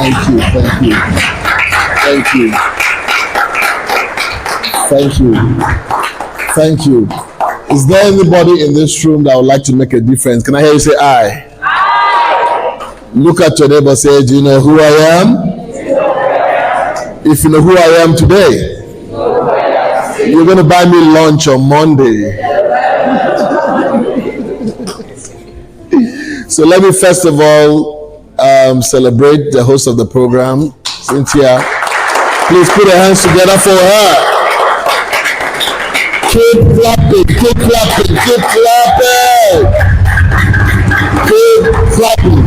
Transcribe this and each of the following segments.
Thank you. Thank you. Thank you. Thank you. Is there anybody in this room that would like to make a difference? Can I hear you say aye? Aye. Look at your neighbor and say, do you know who I am? If you know who I am today, you're going to buy me lunch on Monday. So let me first of all celebrate the host of the program, Cynthia. Please put your hands together for her. Keep clapping, keep clapping, keep clapping. Keep clapping.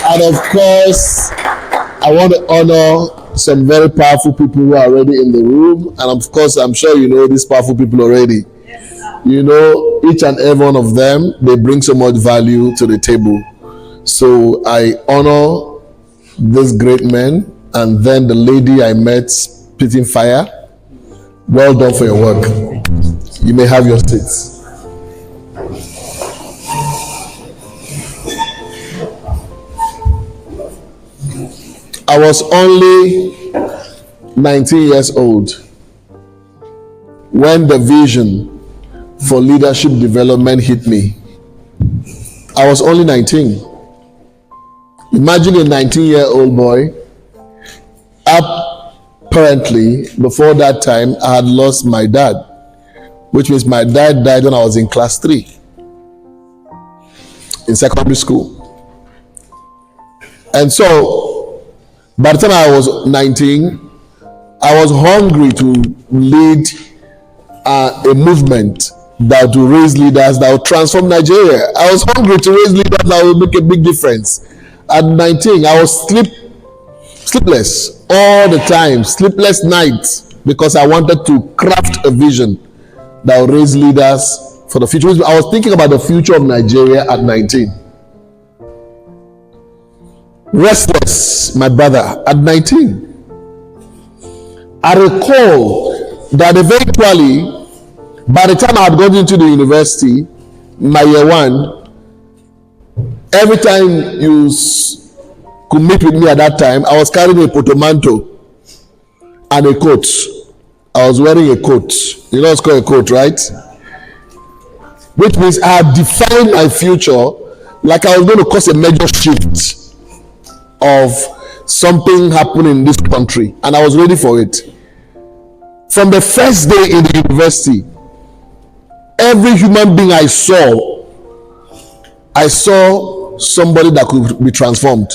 And of course, I want to honor some very powerful people who are already in the room. And of course, I'm sure you know these powerful people already. You know, each and every one of them, they bring so much value to the table. So I honor this great man, and then the lady I met spitting fire. Well done for your work. You may have your seats. I was only 19 years old when the vision for leadership development hit me. I was only 19. Imagine a 19-year-old boy. Apparently, before that time, I had lost my dad, which means my dad died when I was in class 3 in secondary school. And so, by the time I was 19, I was hungry to lead a movement that will raise leaders that will transform Nigeria. I was hungry to raise leaders that will make a big difference. At 19, I was sleepless all the time, sleepless nights, because I wanted to craft a vision that will raise leaders for the future. I was thinking about the future of Nigeria at 19. Restless, my brother, at 19. I recall that eventually, by the time I had gotten into the university, my year 1, every time you could meet with me at that time, I was carrying a portmanteau and a coat. I was wearing a coat. You know what's called a coat, right? Which means I had defined my future like I was going to cause a major shift of something happening in this country, and I was ready for it. From the first day in the university, every human being I saw somebody that could be transformed.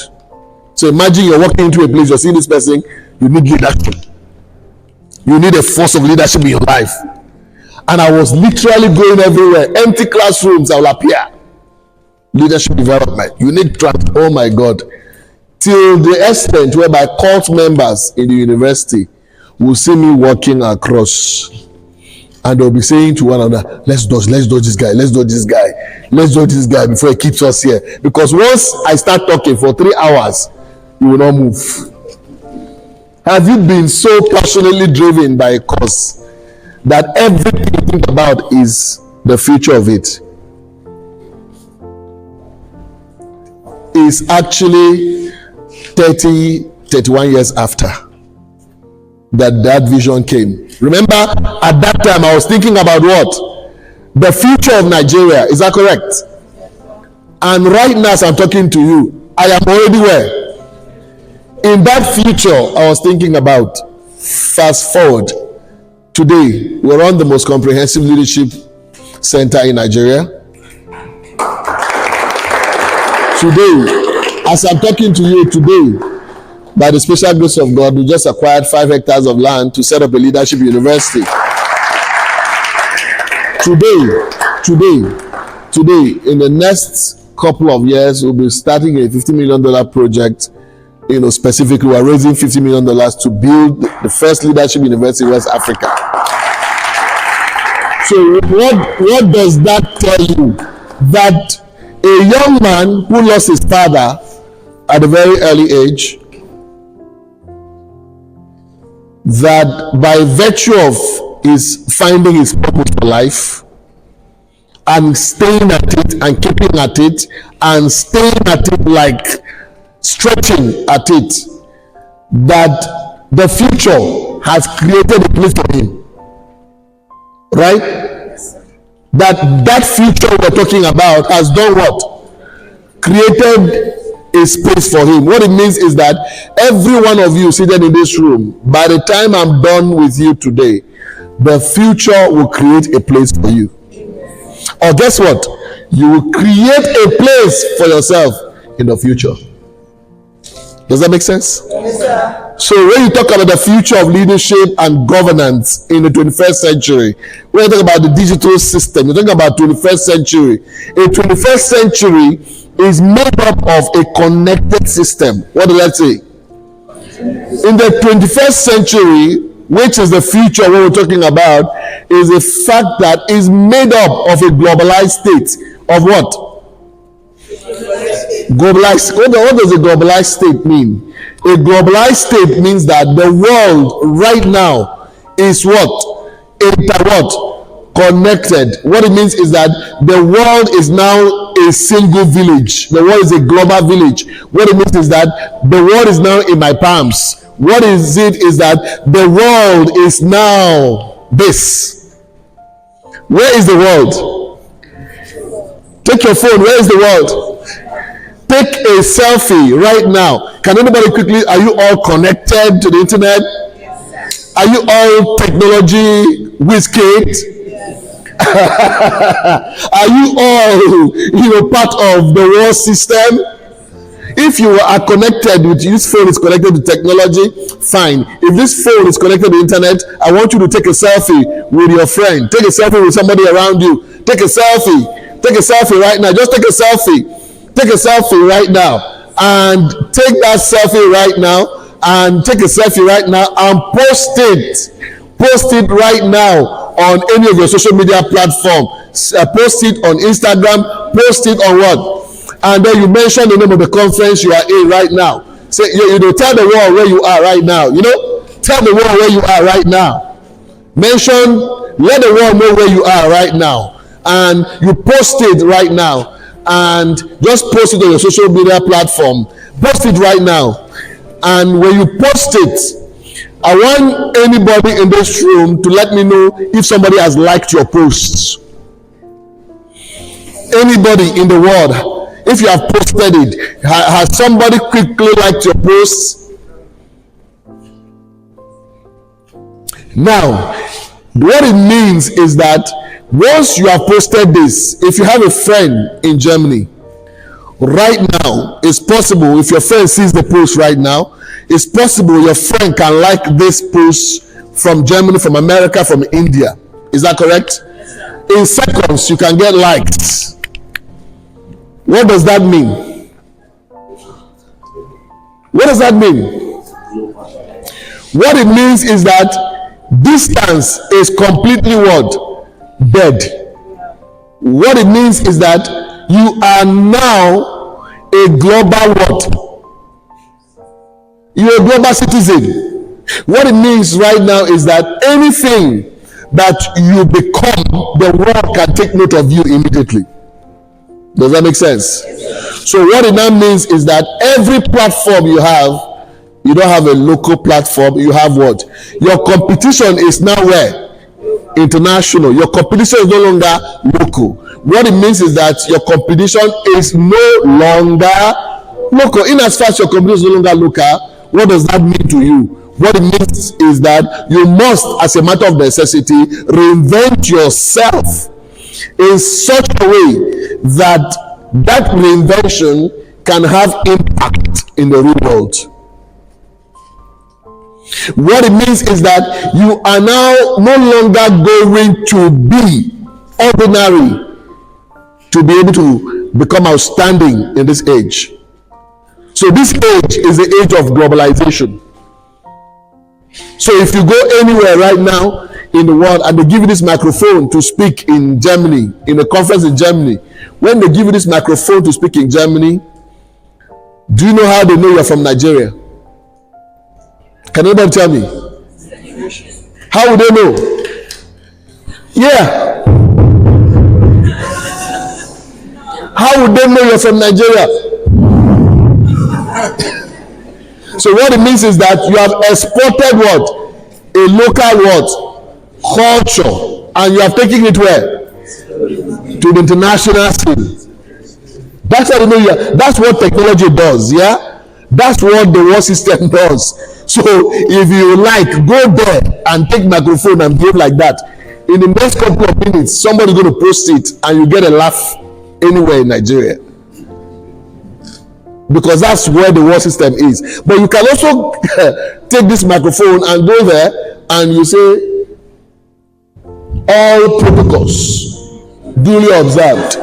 So imagine you're walking into a place, you're seeing this person, you need leadership. You need a force of leadership in your life. And I was literally going everywhere. Empty classrooms, I will appear. Leadership development. You need oh my God. Till the extent whereby cult members in the university will see me walking across, and they'll be saying to one another, let's dodge this guy before he keeps us here. Because once I start talking for 3 hours, you will not move. Have you been so passionately driven by a cause that everything you think about is the future of it? Is actually 31 years after that vision came. Remember, at that time I was thinking about what? The future of Nigeria. Is that correct? And right now, as I'm talking to you, I am already where? In that future I was thinking about. Fast forward. Today, we run the most comprehensive leadership center in Nigeria. Today, as I'm talking to you today, by the special grace of God, we just acquired 5 hectares of land to set up a leadership university. Today, in the next couple of years, we'll be starting a $50 million project. Specifically, we're raising $50 million to build the first leadership university in West Africa. So what does that tell you? That a young man who lost his father at a very early age, that by virtue of his finding his purpose for life and staying at it and keeping at it and staying at it, like stretching at it, that the future has created a place for him. Right? That future we're talking about has done what? Created a space for him. What it means is that every one of you seated in this room, by the time I'm done with you today, the future will create a place for you. Or guess what? You will create a place for yourself in the future. Does that make sense? Yes, sir. So when you talk about the future of leadership and governance in the 21st century, when you talk about the digital system, you're talking about 21st century. A 21st century is made up of a connected system. What did I say? In the 21st century, which is the future what we're talking about, is a fact that is made up of a globalized state of what? Globalized. What does a globalized state mean? A globalized state means that the world right now is what? Connected. What it means is that the world is now a single village. The world is a global village. What it means is that the world is now in my palms. What is it is that the world is now this. Where is the world? Take your phone. Where is the world? Take a selfie right now. Can anybody quickly, are you all connected to the internet? Yes, are you all technology whiz kids? Yes. Are you all, part of the world system? If you are connected with this phone is connected to technology, fine. If this phone is connected to the internet, I want you to take a selfie with your friend. Take a selfie with somebody around you. Take a selfie. Take a selfie right now. Just take a selfie. Take a selfie right now. And take that selfie right now. And take a selfie right now and post it. Post it right now on any of your social media platform. Post it on Instagram. Post it on what? And then you mention the name of the conference you are in right now. Say, tell the world where you are right now. Tell the world where you are right now. Mention, let the world know where you are right now. And you post it right now. And just post it on your social media platform. Post it right now. And when you post it, I want anybody in this room to let me know if somebody has liked your posts. Anybody in the world, if you have posted it, has somebody quickly liked your posts? Now, what it means is that once you have posted this, if you have a friend in Germany, right now, it's possible, if your friend sees the post right now, it's possible your friend can like this post from Germany, from America, from India. Is that correct? Yes, in seconds, you can get likes. What does that mean? What does that mean? What it means is that distance is completely what? Dead. What it means is that you are now a global what? You're a global citizen. What it means right now is that anything that you become, the world can take note of you immediately. Does that make sense? Yes. So what it now means is that every platform you have, you don't have a local platform, you have what? Your competition is now where? International. Your competition is no longer local. What it means is that your competition is no longer local. In as far as your competition is no longer local, what does that mean to you? What it means is that you must, as a matter of necessity, reinvent yourself in such a way that reinvention can have impact in the real world. What it means is that you are now no longer going to be ordinary to be able to become outstanding in this age. So this age is the age of globalization. So if you go anywhere right now in the world and they give you this microphone to speak in Germany, in a conference in Germany, when they give you this microphone to speak in Germany, do you know how they know you're from Nigeria? Can anybody tell me? How would they know? Yeah. How would they know you're from Nigeria? So what it means is that you have exported what? A local what? Culture. And you have taken it where? To the international scene. That's how you know you are. That's what technology does, yeah? That's what the war system does. So if you like, go there and take microphone and behave like that. In the next couple of minutes, somebody's going to post it and you get a laugh anywhere in Nigeria. Because that's where the war system is. But you can also take this microphone and go there and you say, all protocols duly observed.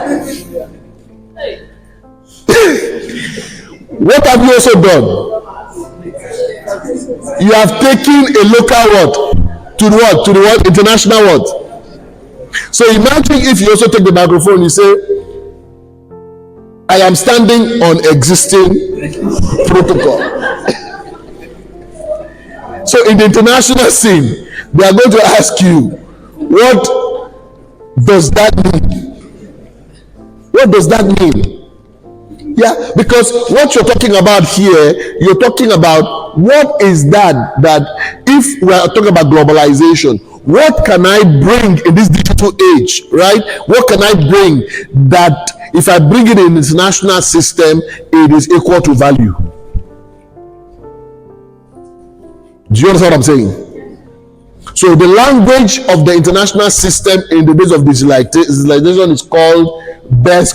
What have you also done? You have taken a local word to the what? To the what? International word. So imagine if you also take the microphone, you say, I am standing on existing protocol. So in the international scene, they are going to ask you, what does that mean? What does that mean? Yeah, because what you're talking about here, you're talking about what is that if we are talking about globalization, what can I bring in this digital age, right? What can I bring that if I bring it in the international system, it is equal to value? Do you understand what I'm saying? So the language of the international system in the days of digitalization is called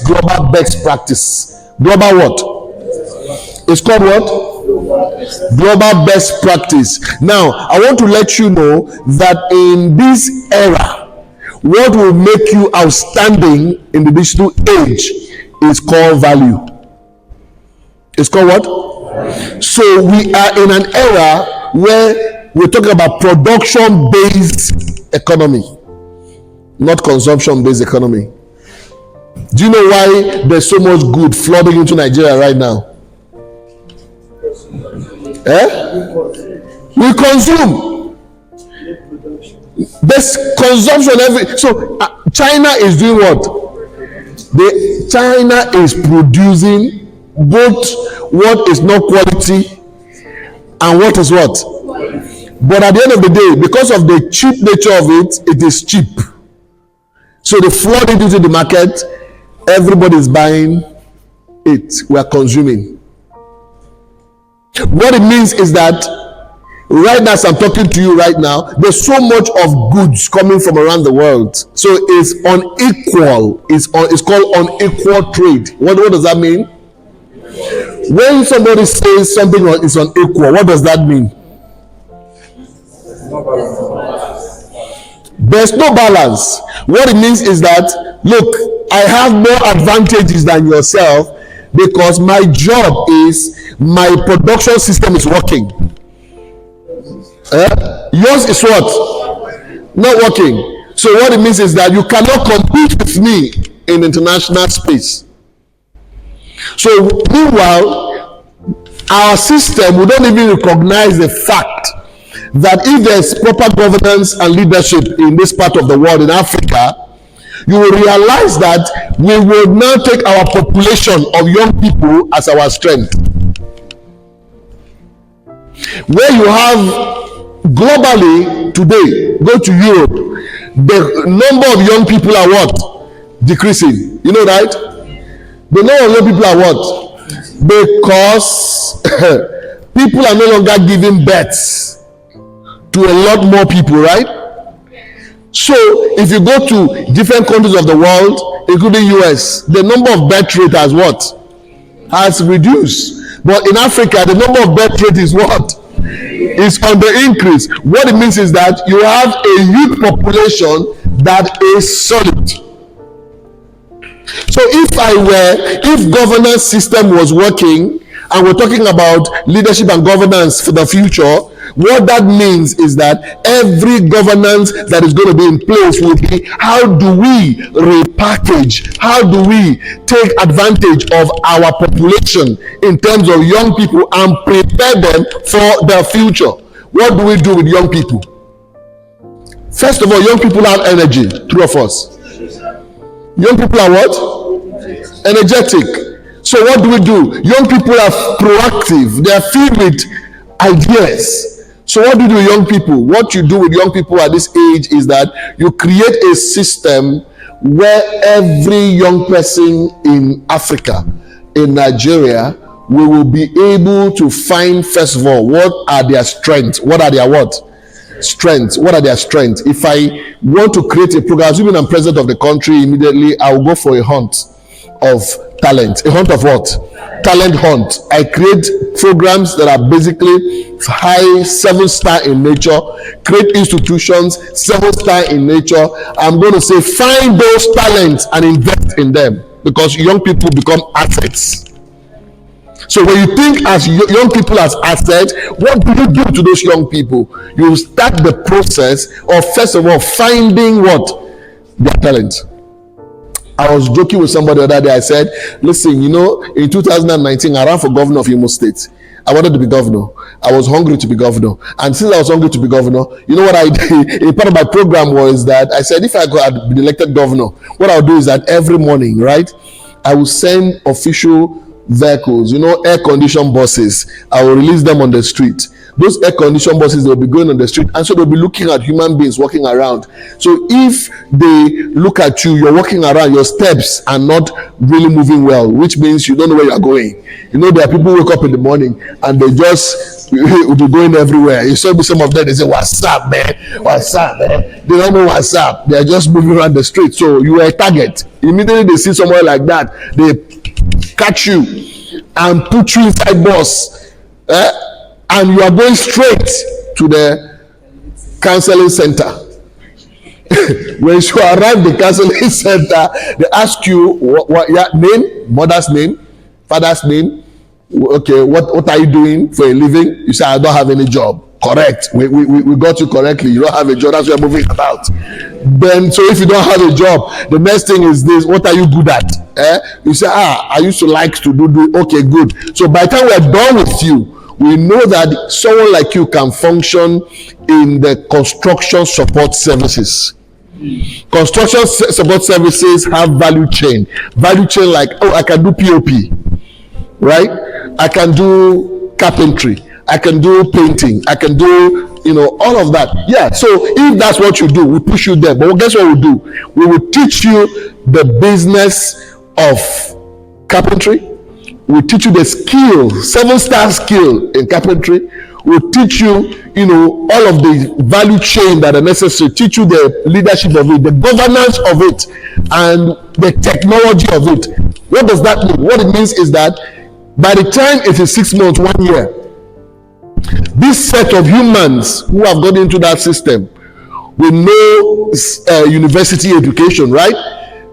global best practice. Global what? It's called what? Global best practice. Now, I want to let you know that in this era, what will make you outstanding in the digital age is called value. It's called what? So we are in an era where we're talking about production-based economy, not consumption-based economy. Do you know why there's so much good flooding into Nigeria right now? We consume. There's consumption so China is doing what? China is producing both what is not quality and what is what? But at the end of the day, because of the cheap nature of it, it is cheap. So they flood it into the market. Everybody is buying it. We are consuming. What it means is that right now, as I'm talking to you right now, there's so much of goods coming from around the world. So it's unequal. It's called unequal trade. What does that mean? When somebody says something is unequal, what does that mean? There's no balance. What it means is that, look, I have more advantages than yourself because my job is my production system is working. Yours is what? Not working. So what it means is that you cannot compete with me in international space. So meanwhile, our system, we don't even recognize the fact that if there's proper governance and leadership in this part of the world, in Africa, you will realize that we will now take our population of young people as our strength. Where you have globally today, go to Europe, the number of young people are what? Decreasing. You know, right? The number of young people are what? Because people are no longer giving birth to a lot more people, right? So if you go to different countries of the world, including US, the number of birth rate has what? Has reduced. But in Africa, the number of birth rate is what? Is on the increase. What it means is that you have a youth population that is solid. So if governance system was working, and we're talking about leadership and governance for the future, what that means is that every governance that is going to be in place will be, how do we repackage, how do we take advantage of our population in terms of young people and prepare them for the future. What do we do with young people? First of all, young people have energy, true of us. Young people are what? energetic. So what do? Young people are proactive. They are filled with ideas. So what do young people? What you do with young people at this age is that you create a system where every young person in Africa, in Nigeria, we will be able to find, first of all, what are their strengths? What are their what? Strengths. What are their strengths? If I want to create a program, assuming I'm president of the country, immediately I will go for a hunt of talent. A hunt of what? Talent hunt. I create programs that are basically high 7-star in nature, create institutions 7-star in nature. I'm going to say find those talents and invest in them, because young people become assets. So when you think as young people as assets, what do you do to those young people? You start the process of, first of all, finding what? Their talent. I was joking with somebody the other day. I said, listen, in 2019, I ran for governor of Imo State. I wanted to be governor. I was hungry to be governor. And since I was hungry to be governor, you know what I did? A part of my program was that I said, if I had been elected governor, what I'll do is that every morning, right, I will send official vehicles, air-conditioned buses. I will release them on the street. Those air-conditioned buses, they'll be going on the street, and so they'll be looking at human beings walking around. So if they look at you, you're walking around, your steps are not really moving well, which means you don't know where you're going. There are people who wake up in the morning and they just will be going everywhere. You saw some of them, they say, what's up, man? What's up, man? They don't know what's up. They're just moving around the street. So you are a target. Immediately they see someone like that, they catch you and put you inside bus, and you are going straight to the counseling center. When you arrive the counseling center, they ask you what your name, mother's name, father's name. Okay, what are you doing for a living? You say, I don't have any job. Correct. We got you correctly. You don't have a job. That's what you're moving about. Then, so if you don't have a job, the next thing is this: what are you good at? You say, I used to like to do. Okay, good. So by the time we're done with you, we know that someone like you can function in the construction support services. Construction support services have value chain. Value chain like, I can do POP, right? I can do carpentry. I can do painting. I can do, all of that. Yeah. So if that's what you do, we push you there. But guess what we do? We will teach you the business of carpentry. We teach you the skill, 7-star skill in carpentry. We'll teach you, all of the value chain that are necessary. Teach you the leadership of it, the governance of it, and the technology of it. What does that mean? What it means is that by the time it is 6 months, 1 year, this set of humans who have gone into that system with no university education, right?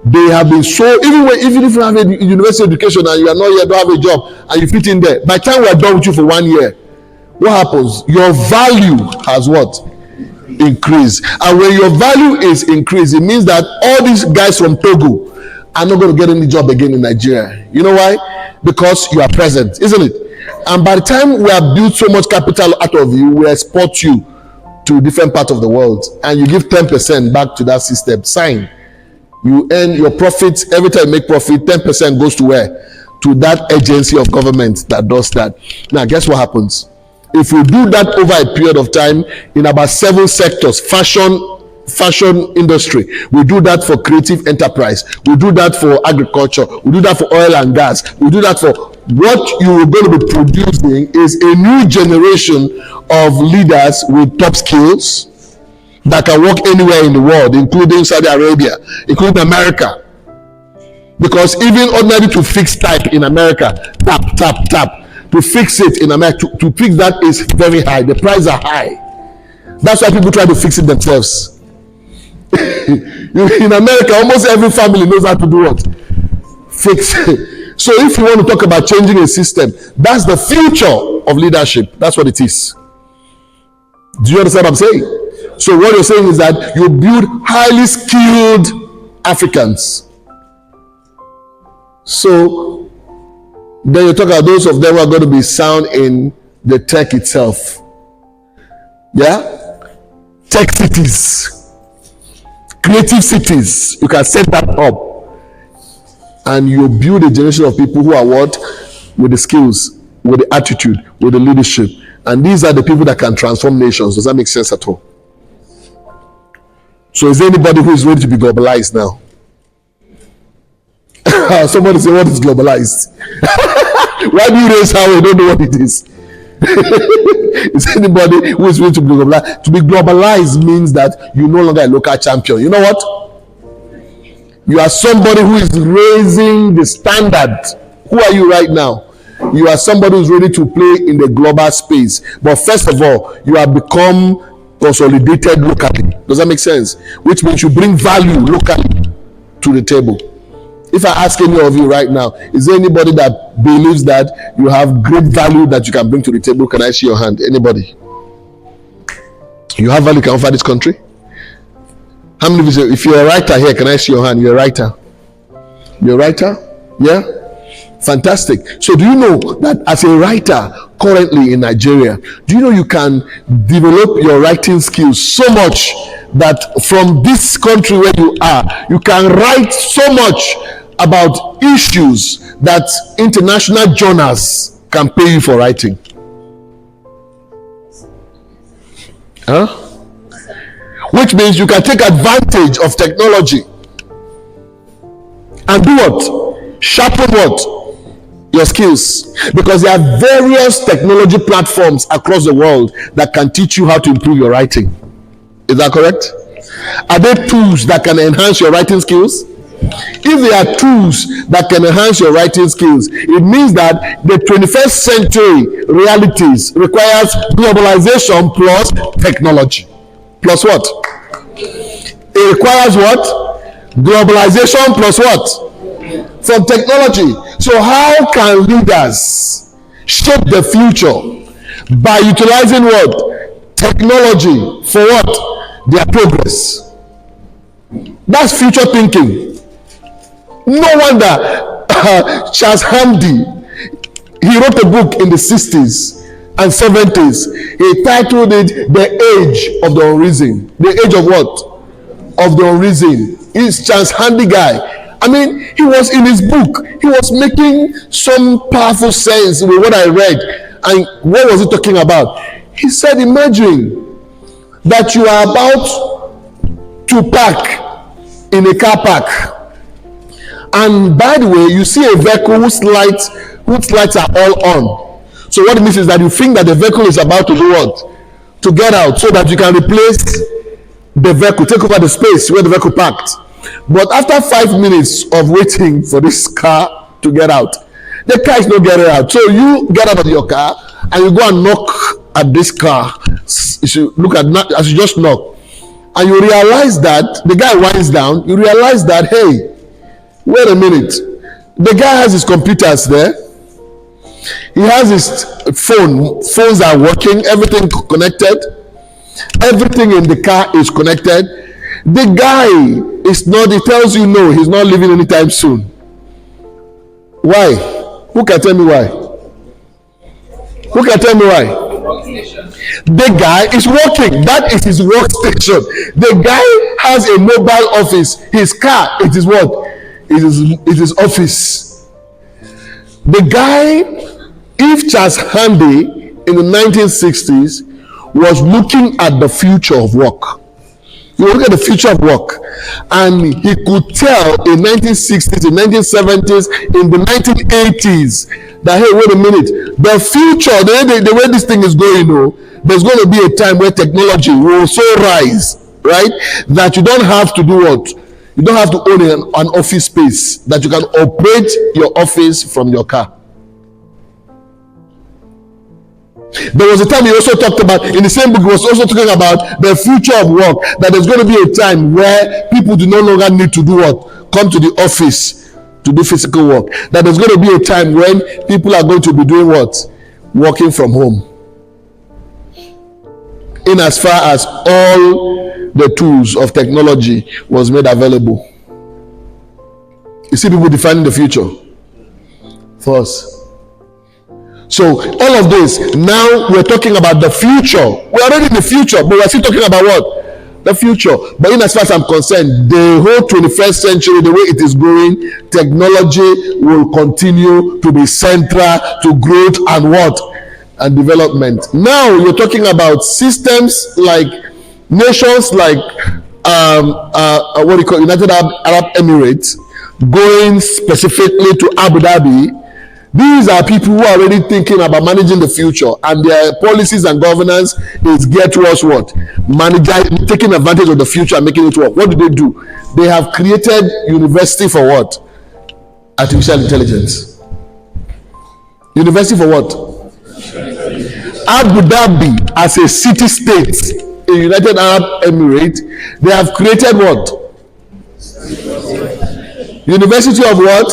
They have been so, even if you have a university education and you are not yet, don't have a job, and you fit in there, by the time we are done with you for 1 year, what happens? Your value has what? Increased. And when your value is increased, it means that all these guys from Togo are not going to get any job again in Nigeria. You know why? Because you are present, isn't it? And by the time we have built so much capital out of you, we export you to different parts of the world, and you give 10% back to that system. Sign. You earn your profits. Every time you make profit, 10% goes to where? To that agency of government that does that. Now, guess what happens? If we do that over a period of time in about 7 sectors, fashion industry, we do that for creative enterprise, we do that for agriculture, we do that for oil and gas, we do that for what you are going to be producing is a new generation of leaders with top skills that can work anywhere in the world, including Saudi Arabia, including America. Because even ordinarily to fix type in America, tap, to fix it in America, to fix that is very high. The prices are high. That's why people try to fix it themselves. In America, almost every family knows how to do what? Fix it. So if you want to talk about changing a system, that's the future of leadership. That's what it is. Do you understand what I'm saying? So what you're saying is that you build highly skilled Africans. So then you talk about those of them who are going to be sound in the tech itself. Yeah? Tech cities. Creative cities. You can set that up. And you build a generation of people who are what? With the skills, with the attitude, with the leadership. And these are the people that can transform nations. Does that make sense at all? So is there anybody who is ready to be globalized now? Somebody say, what is globalized? Why do you raise how you don't know what it is? Is anybody who is ready to be globalized? To be globalized means that you're no longer a local champion. You know what? You are somebody who is raising the standard. Who are you right now? You are somebody who's ready to play in the global space. But first of all, you have become consolidated locally. Does that make sense? Which means you bring value locally to the table. If I ask any of you right now, is there anybody that believes that you have great value that you can bring to the table? Can I see your hand? Anybody? You have value you can offer this country? How many of you say, if you're a writer here, can I see your hand? You're a writer. You're a writer? Yeah? Fantastic. So do you know that as a writer currently in Nigeria, do you know you can develop your writing skills so much that from this country where you are, you can write so much about issues that international journals can pay you for writing? Huh? Which means you can take advantage of technology and do what? Sharpen what? Your skills. Because there are various technology platforms across the world that can teach you how to improve your writing. Is that correct? Are there tools that can enhance your writing skills? If there are tools that can enhance your writing skills, it means that the 21st century realities requires globalization plus technology. Plus what? It requires what? Globalization plus what? From technology. So how can leaders shape the future by utilizing what? Technology for what? Their progress. That's future thinking. No wonder Charles Hamdi, he wrote a book in the 60s and 70s. He titled it The Age of the Unreason. The age of what? Of the unreason. He's Charles Hamdi guy. I mean, he was in his book, he was making some powerful sense with what I read. And what was he talking about? He said, imagine that you are about to park in a car park, and by the way, you see a vehicle whose lights are all on. So what it means is that you think that the vehicle is about to do what? To get out, so that you can replace the vehicle, take over the space where the vehicle parked. But after 5 minutes of waiting for this car to get out, the car is not getting out. So you get out of your car and you go and knock at this car. You should look at, as you just knock, and you realize that the guy winds down. You realize that, hey, wait a minute, the guy has his computers there, he has his phones are working, everything connected, everything in the car is connected. The guy is not, he tells you no, he's not leaving anytime soon. Why? Who can tell me why? Who can tell me why? The guy is working. That is his workstation. The guy has a mobile office. His car, it is what? It is his office. The guy, if Charles Hamdi in the 1960s was looking at the future of work, he was looking at the future of work, and he could tell in 1960s, in 1970s, in the 1980s that, hey, wait a minute, the future, the way this thing is going, there's going to be a time where technology will so rise, right, that you don't have to do what? You don't have to own an office space, that you can operate your office from your car. There was a time he also talked about, in the same book, he was also talking about the future of work, that there's going to be a time where people do no longer need to do what? Come to the office to do physical work. That there's going to be a time when people are going to be doing what? Working from home. In as far as all the tools of technology was made available. You see people defining the future for us. So all of this, now we're talking about the future. We're already in the future, but we're still talking about what? The future. But in as far as I'm concerned, the whole 21st century, the way it is going, technology will continue to be central to growth and what? And development. Now you're talking about systems like nations like what do you call United Arab Emirates going specifically to Abu Dhabi. These are people who are already thinking about managing the future, and their policies and governance is geared towards what? Taking advantage of the future and making it work. What do? They have created university for what? Artificial intelligence. University for what? Abu Dhabi as a city-state in United Arab Emirates, they have created what? University of what?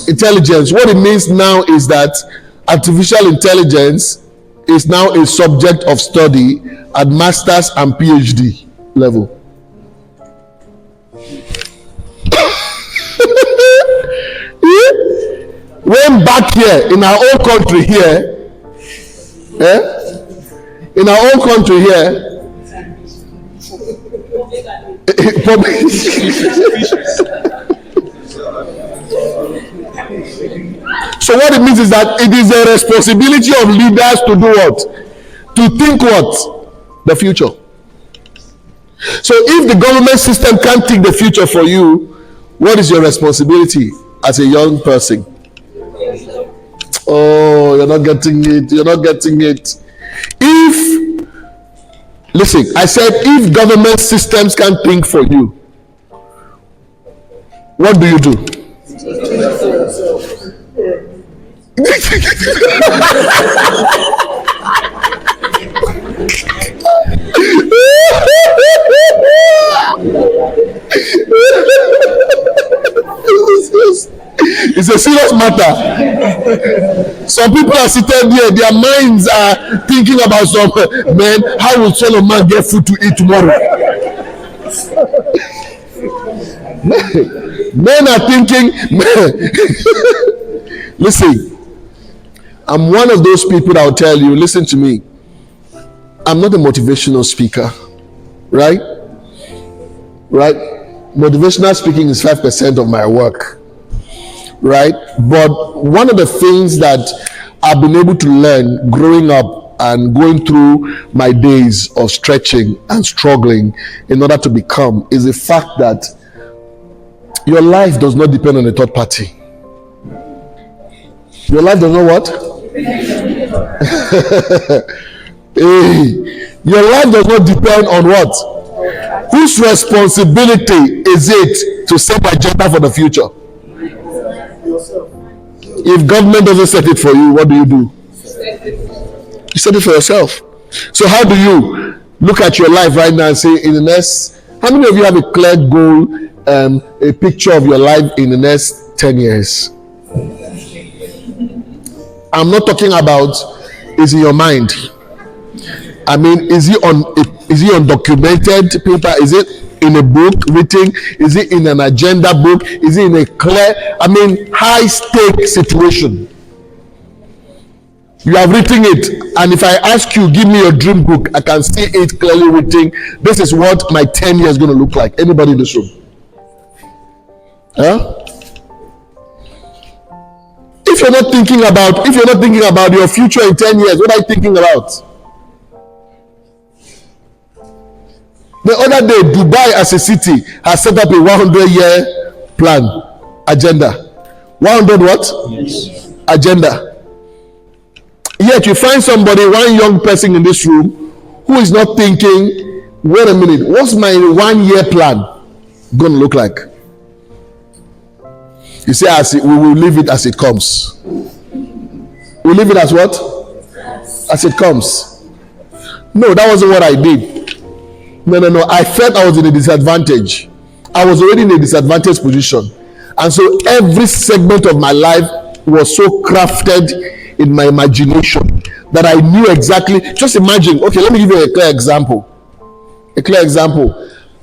Intelligence. What it means now is that artificial intelligence is now a subject of study at master's and PhD level. When back here in our own country here, in our own country here, so what it means is that it is a responsibility of leaders to do what? To think what? The future. So if the government system can't think the future for you, what is your responsibility as a young person? Oh, you're not getting it. You're not getting it. Listen, I said if government systems can't think for you, what do you do? It's a serious matter. Some people are sitting there, their minds are thinking about some man, how will son of man get food to eat tomorrow? Men are thinking, listen, I'm one of those people that will tell you, listen to me, I'm not a motivational speaker, right? Motivational speaking is 5% of my work, right? But one of the things that I've been able to learn growing up and going through my days of stretching and struggling in order to become is the fact that your life does not depend on a third party. Your life does not what? Hey, your life does not depend on what? Whose responsibility is it to set the agenda for the future? If government doesn't set it for you, what do? You set it for yourself. So how do you look at your life right now and say, in the next, how many of you have a clear goal, a picture of your life in the next 10 years? I'm not talking about is in your mind. I mean, is it on documented paper? Is it in a book written? Is it in an agenda book? Is it in a clear, high stake situation? You have written it, and if I ask you, give me your dream book, I can see it clearly written. This is what my 10 years is going to look like. Anybody in this room? Huh? If you're not thinking about your future in 10 years, what are you thinking about? The other day, Dubai as a city has set up a 100-year plan, agenda. 100 what? Yes. Agenda. Yet you find somebody, one young person in this room, who is not thinking, wait a minute, what's my 1-year plan going to look like? You say, we will leave it as it comes. We leave it as what? As it comes. No, that wasn't what I did. No. I felt I was in a disadvantage. I was already in a disadvantaged position. And so every segment of my life was so crafted in my imagination that I knew exactly. Just imagine, okay, let me give you a clear example.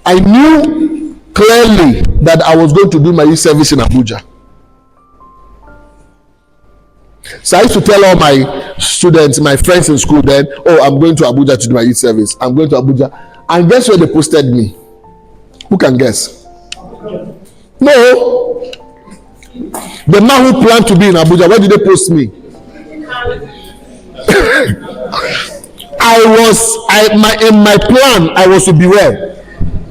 I knew clearly that I was going to do my youth service in Abuja. So I used to tell all my students, my friends in school then, I'm going to Abuja to do my youth service. I'm going to Abuja. And guess where they posted me? Who can guess? No. The man who planned to be in Abuja, where did they post me? In my plan, I was to be where?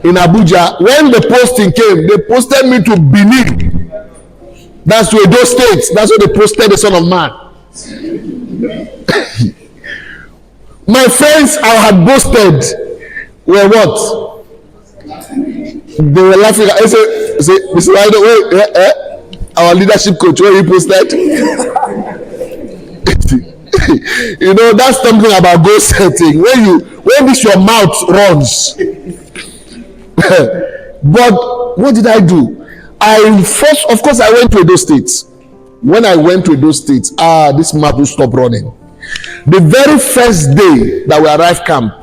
In Abuja. When the posting came, they posted me to Benin. That's to Edo State. That's where they posted the Son of Man. My friends I had boasted were what? They were laughing. I say, Mr. Rider, our leadership coach, where he posted. You know, that's something about goal setting. When this your mouth runs. But what did I do? Of course, I went to Edo State. When I went to Edo State, this mouth will stop running. The very first day that we arrived camp,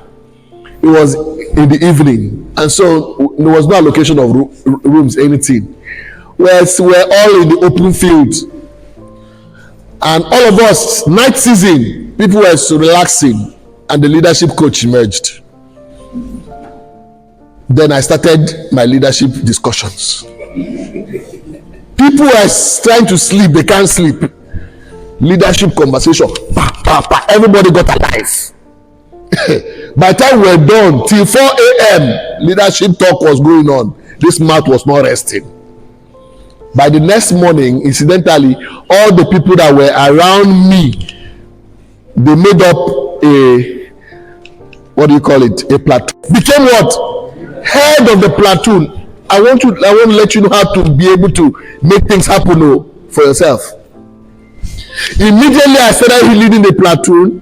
it was in the evening, and so there was no allocation of rooms, anything. We're all in the open field, and all of us, night season, people were relaxing, and the leadership coach emerged. Then I started my leadership discussions. People were trying to sleep, they can't sleep. Leadership conversation, everybody got alive. By the time we were done, till 4 a.m., leadership talk was going on. This mouth was not resting. By the next morning, incidentally, all the people that were around me, they made up a platoon. Became what? Head of the platoon. I want to let you know how to be able to make things happen for yourself. Immediately I started leading the platoon.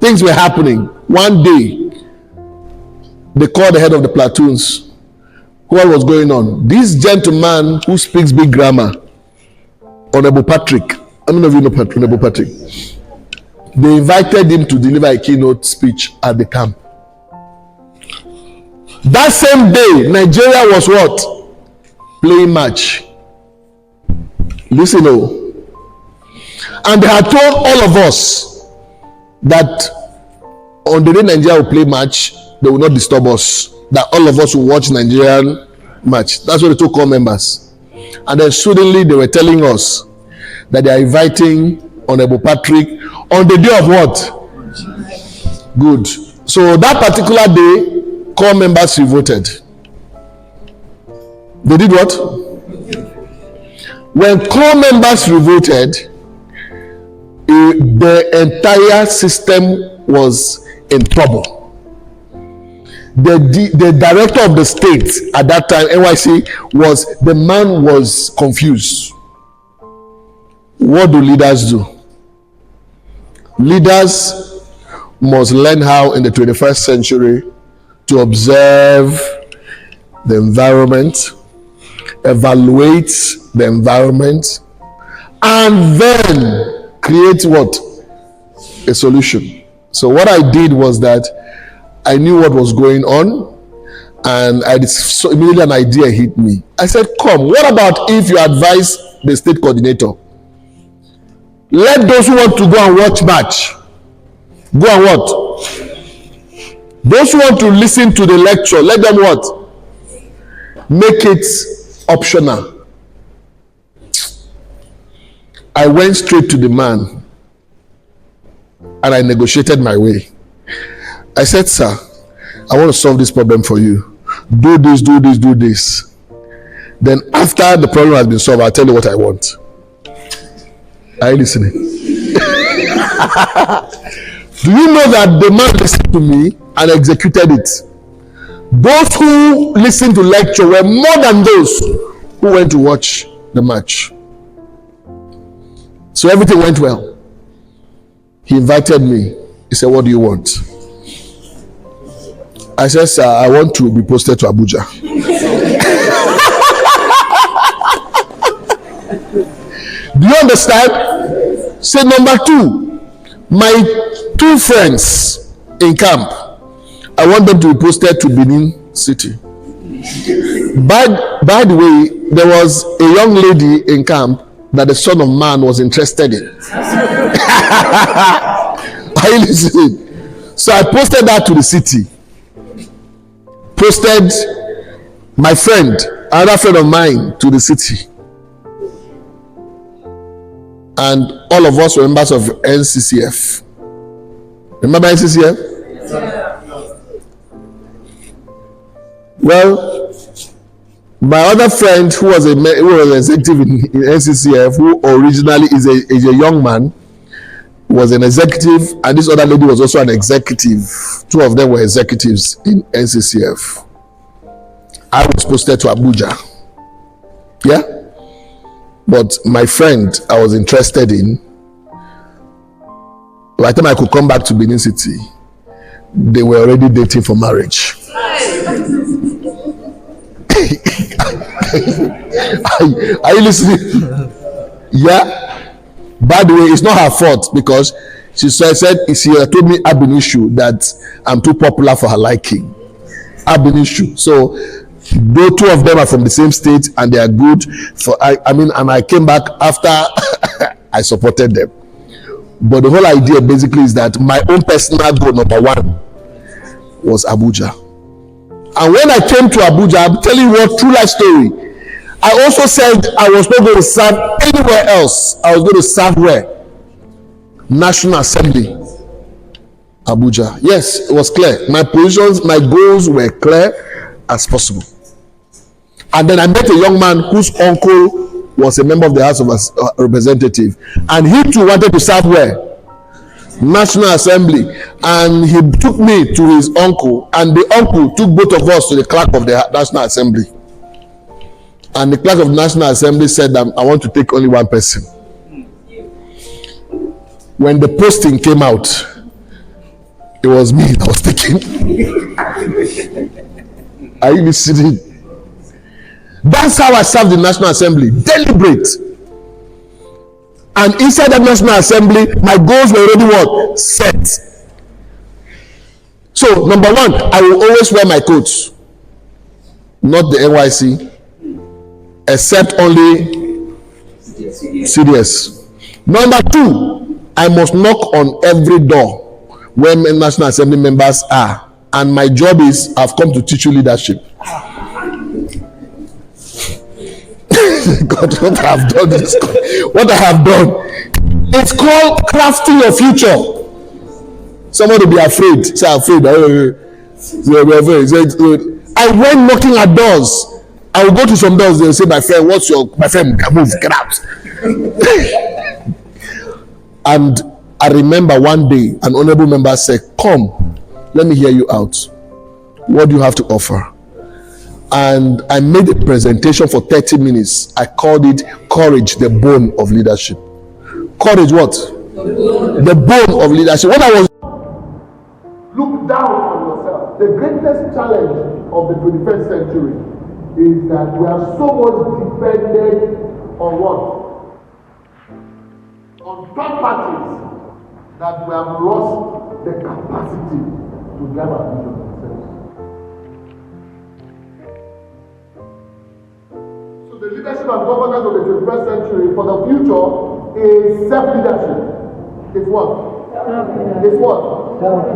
Things were happening. One day, they called the head of the platoons. What was going on? This gentleman who speaks big grammar, Honorable Patrick. I don't know if you know Honorable Patrick. They invited him to deliver a keynote speech at the camp. That same day, Nigeria was what? Playing match. Listen, and they had told all of us that on the day Nigeria will play match, they will not disturb us. That all of us will watch Nigerian match. That's what they told core members. And then suddenly they were telling us that they are inviting Honorable Patrick on the day of what? Good. So that particular day, core members revolted. They did what? When core members revolted, the entire system was in trouble. The director of the state at that time, NYC, was confused. What do leaders do? Leaders must learn how in the 21st century to observe the environment, evaluate the environment, and then create what? A solution. So what I did was that I knew what was going on, and immediately an idea hit me. I said, come, what about if you advise the state coordinator? Let those who want to go and watch match, go and what? Those who want to listen to the lecture, let them what? Make it optional. I went straight to the man and I negotiated my way. I said, sir, I want to solve this problem for you. Do this, do this, do this. Then after the problem has been solved, I'll tell you what I want. Are you listening? Do you know that the man listened to me and executed it? Those who listened to lecture were more than those who went to watch the match. So everything went well. He invited me. He said, what do you want? I said, sir, I want to be posted to Abuja. Do you understand? Say number two, my two friends in camp, I want them to be posted to Benin City. By the way, there was a young lady in camp that the Son of Man was interested in. Are you listening? So I posted that to the city. posted my friend, another friend of mine, to the city. And all of us were members of NCCF. Remember NCCF? Yeah. Well, my other friend who was an executive in NCCF, who originally is a young man, was an executive, and this other lady was also an executive. Two of them were executives in NCCF. I was posted to Abuja. Yeah? But my friend I was interested in, by the time I could come back to Benin City, they were already dating for marriage. Are you listening? Yeah? By the way, it's not her fault, because she said she told me ab initio that I'm too popular for her liking. Ab initio. So though two of them are from the same state and they are good for, and I came back after I supported them. But the whole idea basically is that my own personal goal, number one, was Abuja. And when I came to Abuja, I'm telling you what, true life story, I also said I was not going to serve anywhere else. I was going to serve where? National Assembly, Abuja. Yes, it was clear. My positions, my goals were clear as possible. And then I met a young man whose uncle was a member of the House of Representatives, and he too wanted to serve where? National Assembly. And he took me to his uncle, and the uncle took both of us to the clerk of the National Assembly. And the clerk of the National Assembly said that I want to take only one person. When the posting came out, it was me that was taken. Are you listening? That's how I served the National Assembly. Deliberate. And inside the National Assembly, my goals were already what? Set. So, number one, I will always wear my coats, not the NYC, except only CDS. Number two, I must knock on every door where National Assembly members are. And my job is, I've come to teach you leadership. God, what I have done is what I have done. It's called crafting your future. Someone will be afraid. Say afraid. I went knocking at doors. I will go to some doors. They will say, "My friend, my friend? Move, get out." And I remember one day an honorable member said, "Come, let me hear you out. What do you have to offer?" And I made a presentation for 30 minutes. I called it Courage, the Bone of Leadership. Courage what? The bone of leadership. What I was... Look down on yourself. The greatest challenge of the 21st century is that we are so much dependent on what? On third parties, that we have lost the capacity to drive our vision. The leadership and governance of the 21st century for the future is self-leadership. It's what? It's what?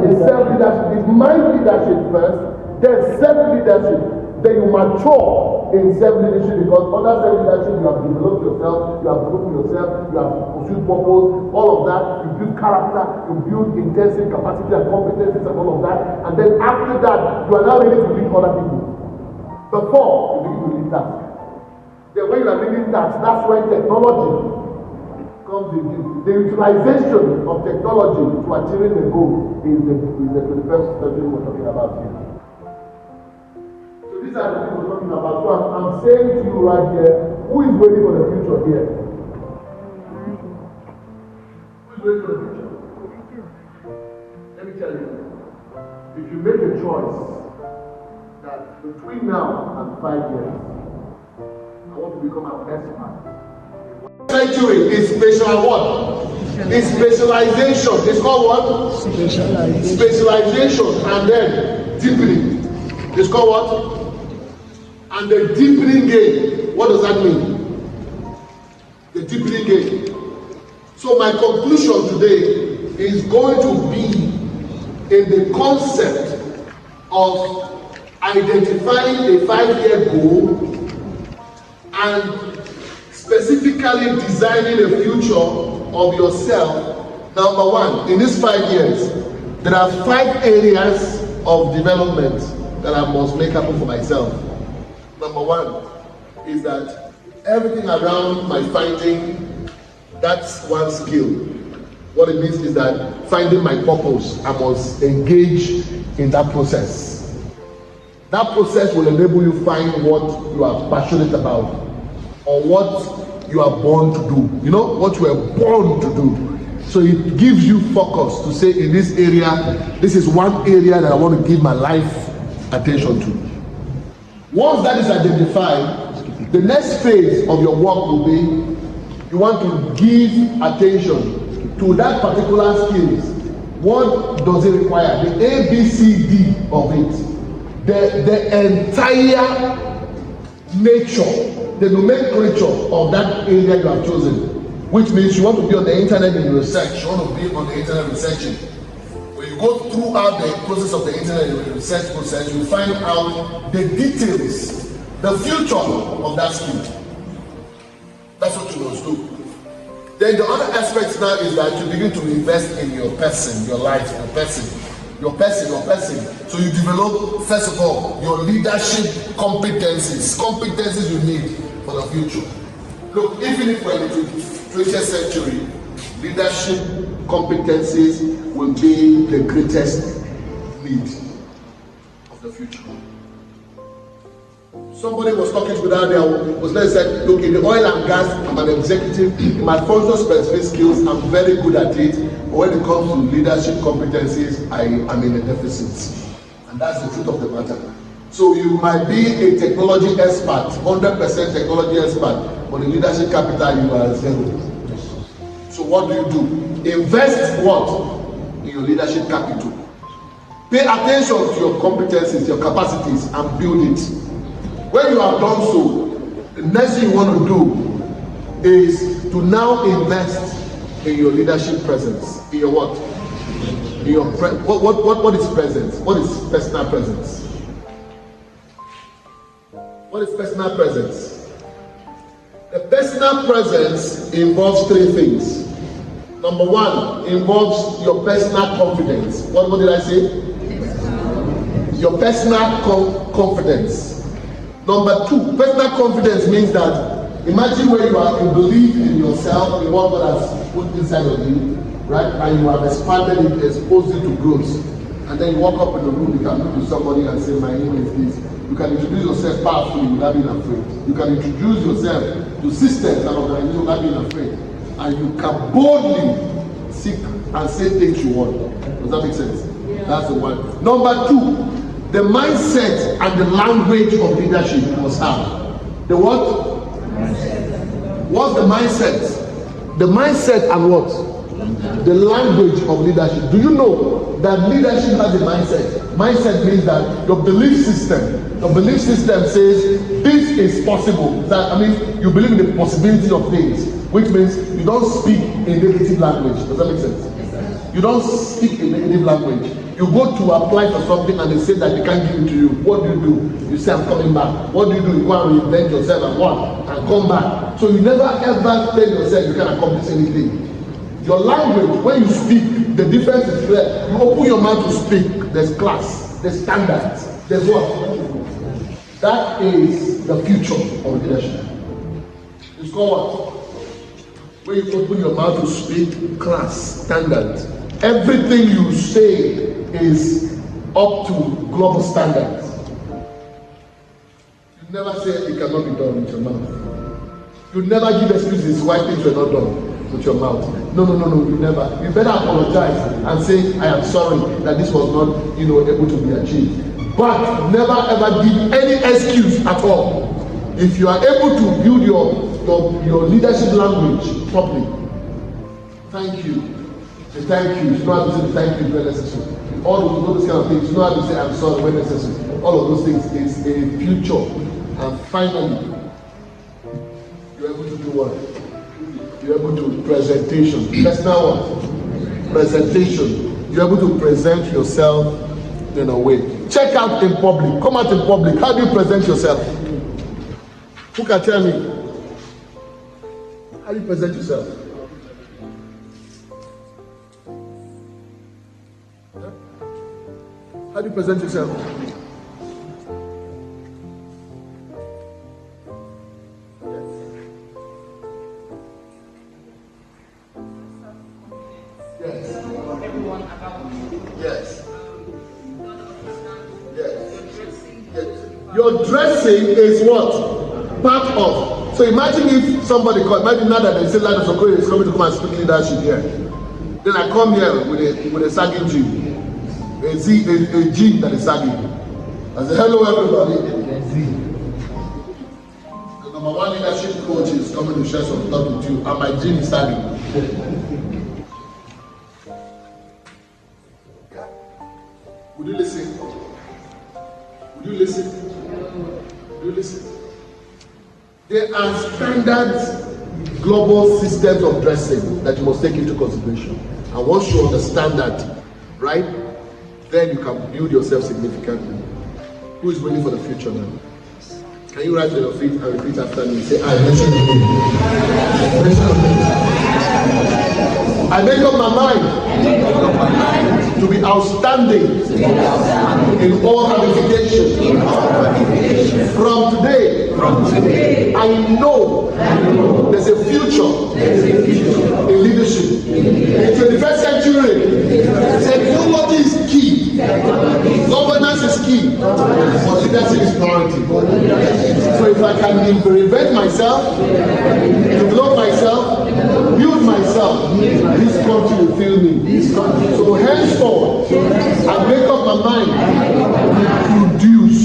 It's self-leadership. It's mind leadership first, then self-leadership. Then you mature in self-leadership, because under self-leadership you have developed yourself, you have grown yourself, you have pursued purpose, all of that. You build character, you build intensive capacity and competencies and all of that. And then after that, you are now ready to lead other people. Before you begin to lead tasks. Then when you are leading tasks, that's when technology comes in. The utilization of technology to achieving the goal is the 21st century we're talking about here. So these are the things we're talking about. So I'm saying to you right here, who is waiting for the future here? Who is waiting for the future? Let me tell you. If you make a choice that between now and 5 years, I want to become an expert. Century is special what? It's specialization. It's called what? Specialization and then deepening. It's called what? And the deepening game. What does that mean? The deepening game. So my conclusion today is going to be in the concept of identifying a 5-year goal and specifically designing a future of yourself. Number one, in these 5 years, there are 5 areas of development that I must make happen for myself. Number one is that everything around my finding, that's one skill. What it means is that finding my purpose, I must engage in that process. That process will enable you find what you are passionate about or what you are born to do. You know, what you are born to do. So it gives you focus to say, in this area, this is one area that I want to give my life attention to. Once that is identified, the next phase of your work will be, you want to give attention to that particular skills. What does it require? The A, B, C, D of it. The entire nature, the nomenclature of that area you have chosen, which means you want to be on the internet in research, you want to be on the internet researching. When you go throughout the process of the internet in the research process, you find out the details, the future of that skill. That's what you must do. Then the other aspect now is that you begin to invest in your person, your life, your person. So you develop, first of all, your leadership competencies you need for the future. Look, even if we're in the 20th century, leadership competencies will be the greatest need of the future. Somebody was talking to me that day, said, look, in the oil and gas, I'm an executive. In my functional specific skills, I'm very good at it. But when it comes to leadership competencies, I am in a deficit. And that's the truth of the matter. So you might be a technology expert, 100% technology expert, but in leadership capital, you are zero. So what do? Invest what? In your leadership capital. Pay attention to your competencies, your capacities, and build it. When you have done so, the next thing you want to do is to now invest in your leadership presence. In your what? In your what is presence? What is personal presence? What is personal presence? The personal presence involves 3 things. Number 1 involves your personal confidence. What did I say? Your personal confidence. Number 2, personal confidence means that imagine where you are, you believe in yourself, in what God has put inside of you, right? And you have expanded it, exposed it to growth. And then you walk up in the room, you can look to somebody and say, my name is this. You can introduce yourself powerfully without being afraid. You can introduce yourself to systems and organizations without being afraid. And you can boldly seek and say things you want. Does that make sense? Yeah. That's the one. Number 2, the mindset and the language of leadership you must have. The what? What's the mindset? The mindset and what? The language of leadership. Do you know that leadership has a mindset? Mindset means that your belief system says this is possible. You believe in the possibility of things, which means you don't speak in negative language. Does that make sense? You don't speak in negative language. You go to apply for something and they say that they can't give it to you. What do? You say, I'm coming back. What do? You go and reinvent yourself and come back. So you never ever tell yourself you can accomplish anything. Your language, when you speak, the difference is clear. You open your mouth to speak, there's class, there's standards, there's what? That is the future of leadership. It's called what? When you open your mouth to speak, class, standards. Everything you say is up to global standards. You never say it cannot be done with your mouth. You never give excuses why things were not done with your mouth. No, you never. You better apologize and say, I am sorry that this was not, able to be achieved. But never ever give any excuse at all. If you are able to build your leadership language properly, thank you. The thank you. You know how to say the thank you when necessary. All those kind of things. You know how to say I'm sorry when necessary. All of those things is a future. And finally, you're able to do what? You're able to presentation. Personal what? Presentation. You're able to present yourself in a way. check out in public, come out in public. How do you present yourself? Who can tell me? How do you present yourself? How do you present yourself? Your dressing is what? Part of. So imagine if somebody called, imagine now that they say Linus Okorie is coming to come and speak leadership here. Then I come here with a sagging jean. A jean that is sagging. I say, hello everybody. The number one leadership coach is coming to share some thought with you, and my jean is sagging. Would you listen? Would you listen? Would you listen? There are standard global systems of dressing that you must take into consideration. And once you understand that, right, then you can build yourself significantly. Who is waiting for the future now? Can you rise to your feet and repeat after me? Say, I mention your name. I make up my mind to be outstanding in all ramifications. From today, I know there's a future in leadership. In the 21st century, technology is key, governance is key, but leadership is priority. So if I can reinvent myself, develop myself, build myself, this country will feel me. So henceforth, I make up my mind to produce.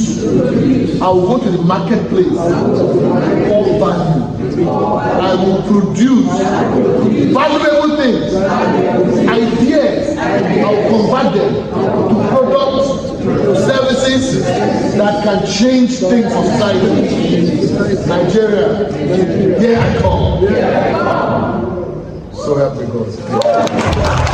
I will go to the marketplace for value. I will produce valuable things, ideas. I will convert them to products, to services that can change things for society. Nigeria, here I come. So help me God.